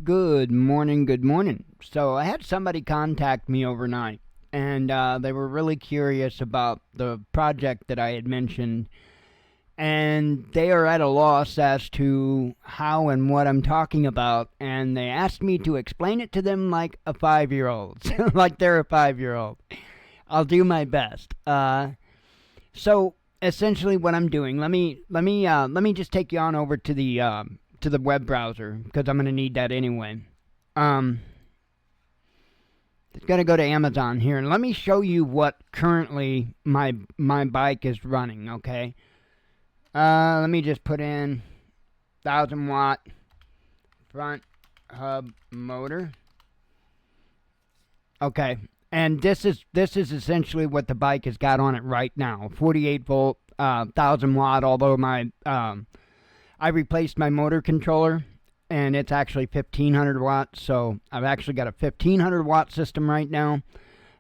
Good morning, good morning. So I had somebody contact me overnight, and they were really curious about the project that I had mentioned, and they are at a loss as to how and what I'm talking about, and they asked me to explain it to them like a 5-year old, like they're a 5-year old. I'll do my best. So essentially, what I'm doing, let me just take you on over to the web browser because I'm gonna need that anyway. Um, Gotta go to Amazon here and let me show you what currently my bike is running. Okay. Let me just put in 1,000 watt front hub motor. Okay. And this is essentially what the bike has got on it right now. 48 volt, 1,000 watt. Although I replaced my motor controller, and it's actually 1,500 watts. So I've actually got a 1,500 watt system right now.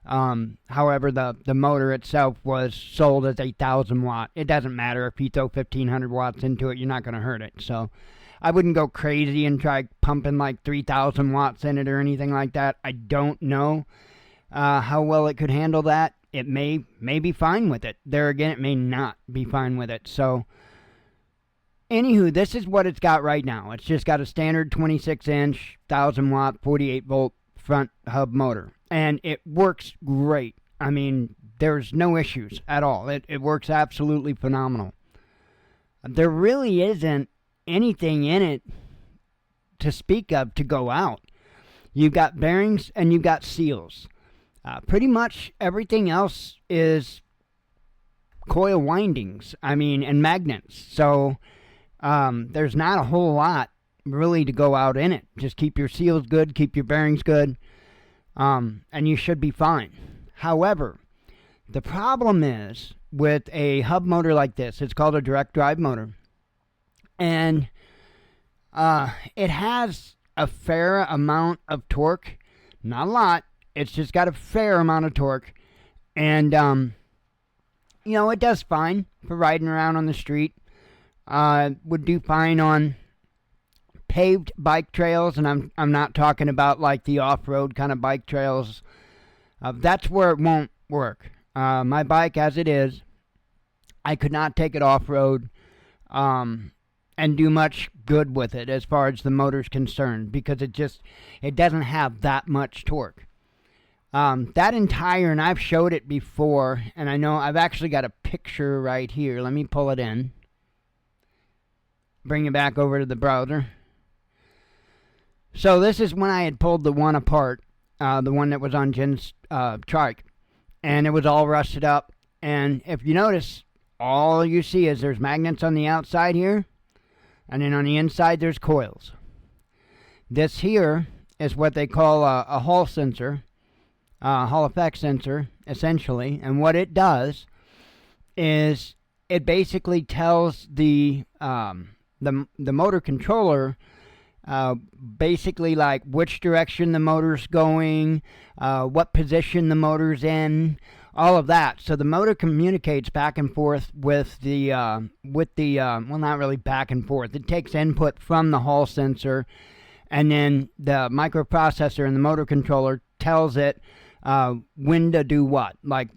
However, the motor itself was sold as 1,000 watt. It doesn't matter if you throw 1,500 watts into it, you're not going to hurt it. So I wouldn't go crazy and try pumping like 3,000 watts in it or anything like that. I don't know how well it could handle that. It may be fine with it. There again, it may not be fine with it. So anywho, this is what it's got right now. It's just got a standard 26-inch, 1,000 watt, 48 volt front hub motor. And it works great. I mean, there's no issues at all. It works absolutely phenomenal. There really isn't anything in it to speak of to go out. You've got bearings and you've got seals. Pretty much everything else is coil windings, and magnets. So there's not a whole lot really to go out in it. Just keep your seals good, keep your bearings good, and you should be fine. However, the problem is with a hub motor like this, it's called a direct drive motor, and it has a fair amount of torque, not a lot. It's just got a fair amount of torque, and it does fine for riding around on the street. Would do fine on paved bike trails, and I'm not talking about like the off-road kind of bike trails. That's where it won't work. My bike, as it is, I could not take it off-road and do much good with it as far as the motor's concerned because it doesn't have that much torque. That entire, and I've showed it before, and I know I've actually got a picture right here. Let me pull it in. Bring it back over to the browser. So this is when I had pulled the one apart, the one that was on Jen's trike, and it was all rusted up. And if you notice, all you see is there's magnets on the outside here, and then on the inside there's coils. This here is what they call a Hall sensor, Hall effect sensor, essentially. And what it does is it basically tells the motor controller basically like which direction the motor's going, what position the motor's in, all of that. So the motor communicates back and forth with the well, not really back and forth. It takes input from the Hall sensor, and then the microprocessor and the motor controller tells it when to do what, like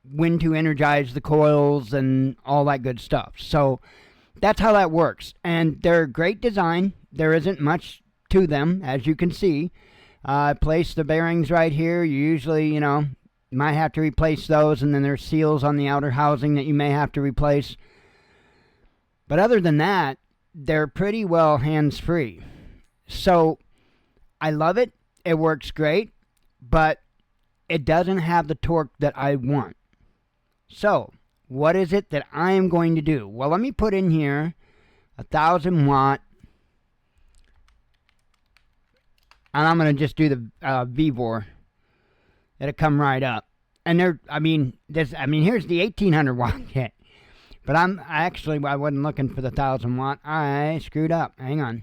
when to energize the coils and all that good stuff. So that's how that works. And they're great design. There isn't much to them, as you can see. I place the bearings right here. You usually, might have to replace those, and then there's seals on the outer housing that you may have to replace. But other than that, they're pretty well hands-free. So I love it. It works great, but it doesn't have the torque that I want. So what is it that I am going to do? Well, let me put in here 1,000 watt, and I'm going to just do the VVOR. It'll come right up. And here's the 1,800 watt kit. But I wasn't looking for the 1,000 watt. I screwed up. Hang on.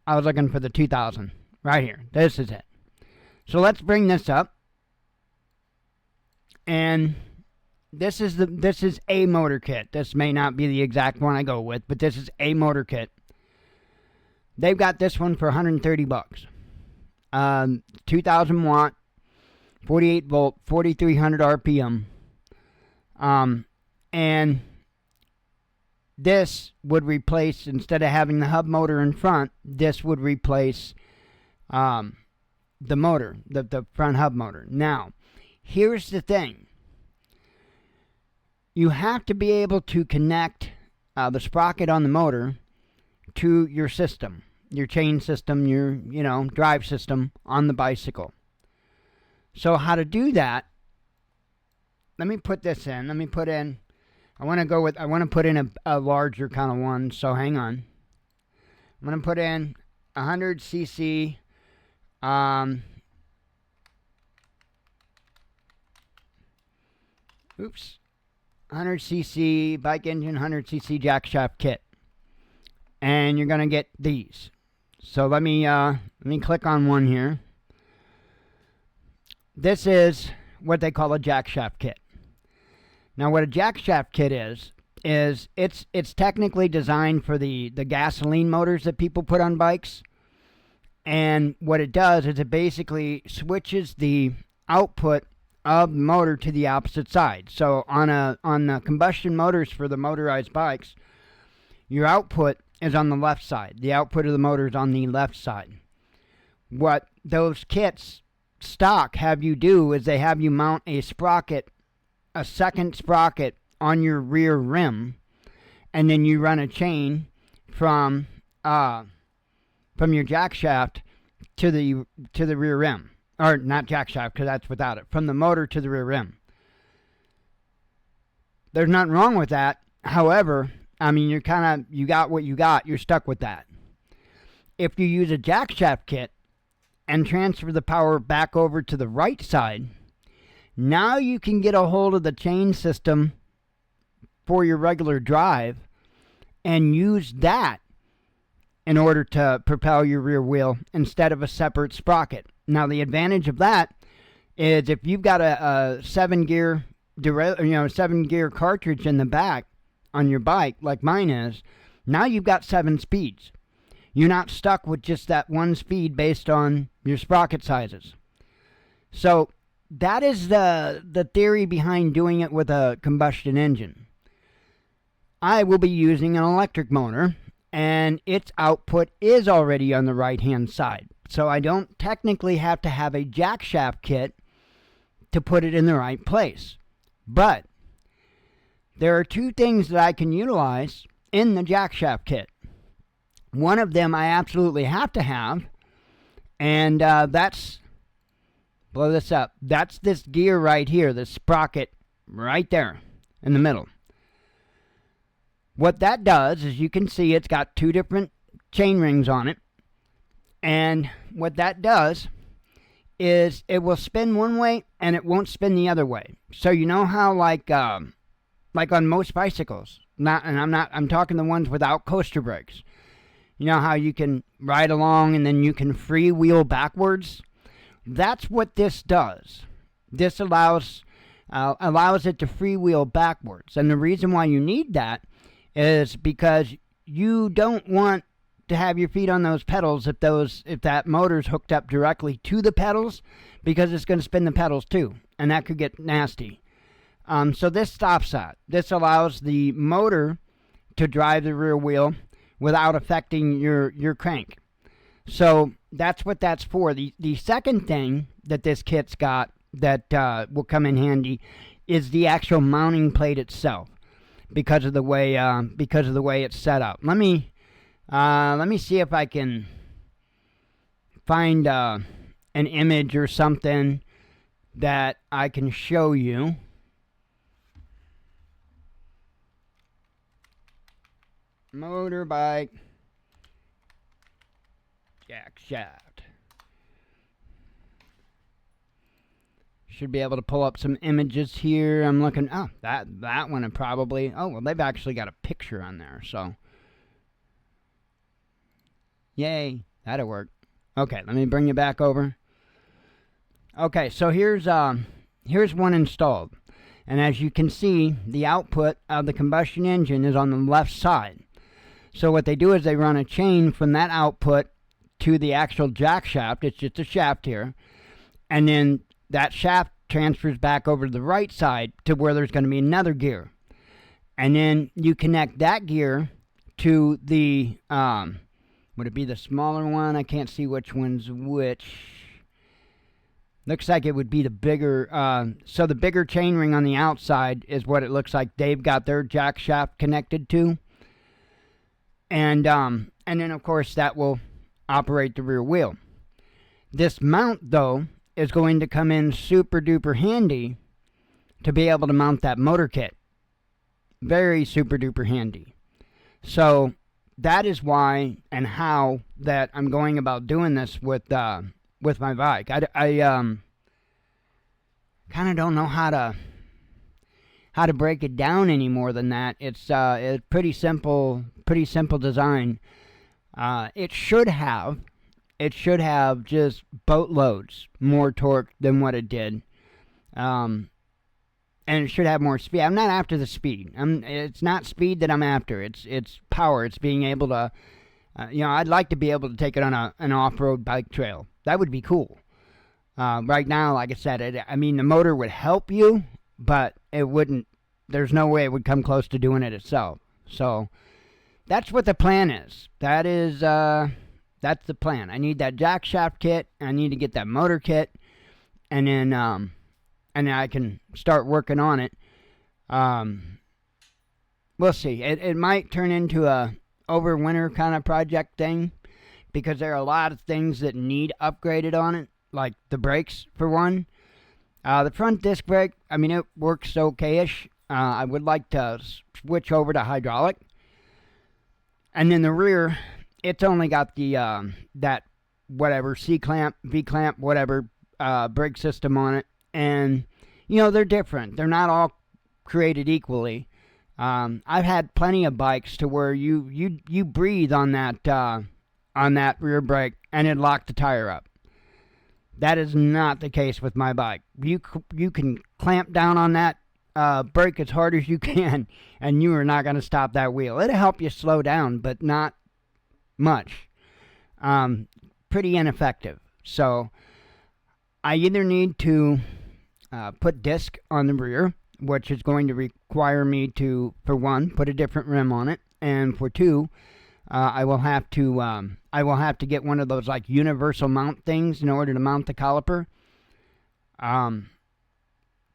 I was looking for the 2,000. Right here. This is it. So let's bring this up. And this is a motor kit. This may not be the exact one I go with, but this is a motor kit. They've got this one for 130 bucks. 2,000 watt, 48 volt, 4,300 RPM. And this would replace, instead of having the hub motor in front, this would replace the motor, the front hub motor. Now, here's the thing. You have to be able to connect the sprocket on the motor to your system, your chain system, your, drive system on the bicycle. So how to do that, let me put this in. I want to put in a larger kind of one, so hang on. I'm going to put in 100 cc, 100 cc bike engine, 100 cc jack shaft kit. And you're going to get these. So let me click on one here. This is what they call a jack shaft kit. Now, what a jack shaft kit is it's technically designed for the gasoline motors that people put on bikes. And what it does is it basically switches the output of the motor to the opposite side. So on the combustion motors for the motorized bikes, your output is on the left side. The output of the motor is on the left side. What those kits stock have you do is they have you mount a second sprocket on your rear rim, and then you run a chain from your jack shaft to the rear rim, or not jack shaft because that's without it, from the motor to the rear rim. There's nothing wrong with that. However, you got what you got. You're stuck with that. If you use a jack shaft kit and transfer the power back over to the right side, now you can get a hold of the chain system for your regular drive and use that in order to propel your rear wheel instead of a separate sprocket. Now, the advantage of that is if you've got a 7-gear cartridge in the back on your bike, like mine is, now you've got 7 speeds. You're not stuck with just that one speed based on your sprocket sizes. So that is the theory behind doing it with a combustion engine. I will be using an electric motor, and its output is already on the right-hand side. So I don't technically have to have a jack shaft kit to put it in the right place. But there are 2 things that I can utilize in the jack shaft kit. One of them I absolutely have to have, and that's, blow this up, that's this gear right here, this sprocket right there in the middle. What that does is, you can see it's got 2 different chain rings on it, and what that does is it will spin one way and it won't spin the other way. So you know how like on most bicycles, I'm talking the ones without coaster brakes. You know how you can ride along and then you can freewheel backwards? That's what this does. This allows it to freewheel backwards. And the reason why you need that is because you don't want to have your feet on those pedals if that motor's hooked up directly to the pedals, because it's going to spin the pedals too, and that could get nasty. So this stops that. This allows the motor to drive the rear wheel without affecting your crank. So that's what that's for. The second thing that this kit's got that will come in handy is the actual mounting plate itself, because of the way it's set up. Let me see if I can find an image or something that I can show you. Motorbike jack shaft. Should be able to pull up some images here. I'm looking. Oh, that one probably. Oh, well, they've actually got a picture on there. So, yay, that'll work. Okay, let me bring you back over. Okay, so here's one installed, and as you can see, the output of the combustion engine is on the left side. So what they do is they run a chain from that output to the actual jack shaft. It's just a shaft here. And then that shaft transfers back over to the right side to where there's going to be another gear. And then you connect that gear to the, would it be the smaller one? I can't see which one's which. Looks like it would be the bigger, so the bigger chainring on the outside is what it looks like they've got their jack shaft connected to. And then of course that will operate the rear wheel. This mount though is going to come in super duper handy to be able to mount that motor kit. Very super duper handy. So that is why and how that I'm going about doing this with my bike. I kind of don't know how to break it down any more than that. It's pretty simple design. It should have just boatloads more torque than what it did. And it should have more speed. I'm not after the speed. It's not speed that I'm after. It's power. It's being able to, I'd like to be able to take it on an off-road bike trail. That would be cool. Right now, like I said, the motor would help you, but it wouldn't. There's no way it would come close to doing it itself. So that's what the plan is. That's the plan. I need that jack shaft kit. I need to get that motor kit, and then I can start working on it. We'll see. It might turn into a over winter kind of project thing, because there are a lot of things that need upgraded on it, like the brakes for one. The front disc brake, it works okay-ish. I would like to switch over to hydraulic. And then the rear, it's only got the that whatever C-clamp, V-clamp, whatever brake system on it. And, they're different. They're not all created equally. I've had plenty of bikes to where you breathe on that rear brake and it locked the tire up. That is not the case with my bike. You can clamp down on that brake as hard as you can, and you are not going to stop that wheel. It'll help you slow down, but not much. Pretty ineffective. So I either need to put disc on the rear, which is going to require me to, for one, put a different rim on it, and for two, I will have to get one of those like universal mount things in order to mount the caliper.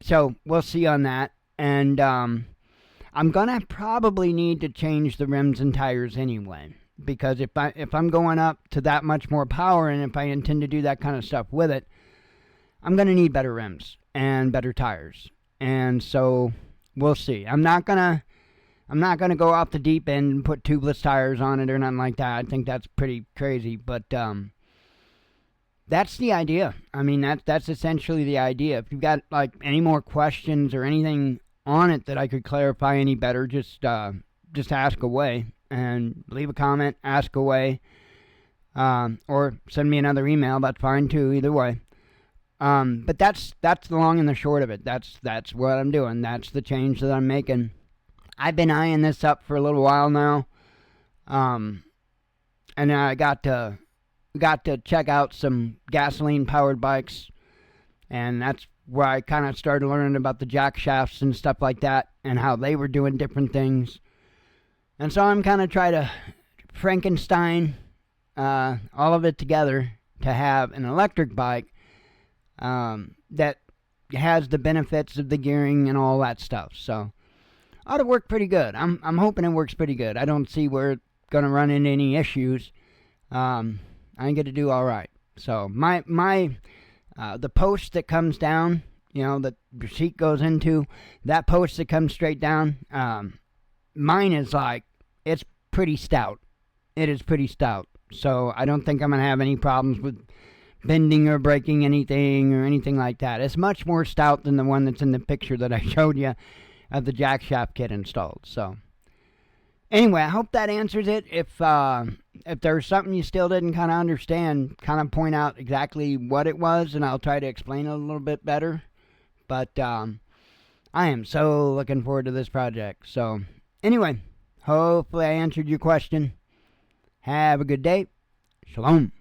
So we'll see on that, and I'm gonna probably need to change the rims and tires anyway, because if I'm going up to that much more power, and if I intend to do that kind of stuff with it, I'm gonna need better rims and better tires, and so we'll see. I'm not gonna go off the deep end and put tubeless tires on it or nothing like that. I think that's pretty crazy, but that's the idea. That's essentially the idea. If you've got like any more questions or anything on it that I could clarify any better, just ask away and leave a comment, ask away, or send me another email. That's fine too, either way. But that's the long and the short of it. That's what I'm doing. That's the change that I'm making. I've been eyeing this up for a little while now, and I got to check out some gasoline-powered bikes, and that's where I kind of started learning about the jack shafts and stuff like that, and how they were doing different things. And so I'm kind of trying to Frankenstein all of it together to have an electric bike that has the benefits of the gearing and all that stuff. So ought to work pretty good. I'm hoping it works pretty good. I don't see where it's gonna run into any issues. I think it'll do all right. So my the post that comes down, that your seat goes into, that post that comes straight down, mine is like, it's pretty stout. It is pretty stout. So I don't think I'm gonna have any problems with bending or breaking anything or anything like that. It's much more stout than the one that's in the picture that I showed you of the jack shaft kit installed. So anyway, I hope that answers it. If there's something you still didn't kind of understand, kind of point out exactly what it was, and I'll try to explain it a little bit better. But I am so looking forward to this project. So anyway, Hopefully I answered your question. Have a good day. Shalom.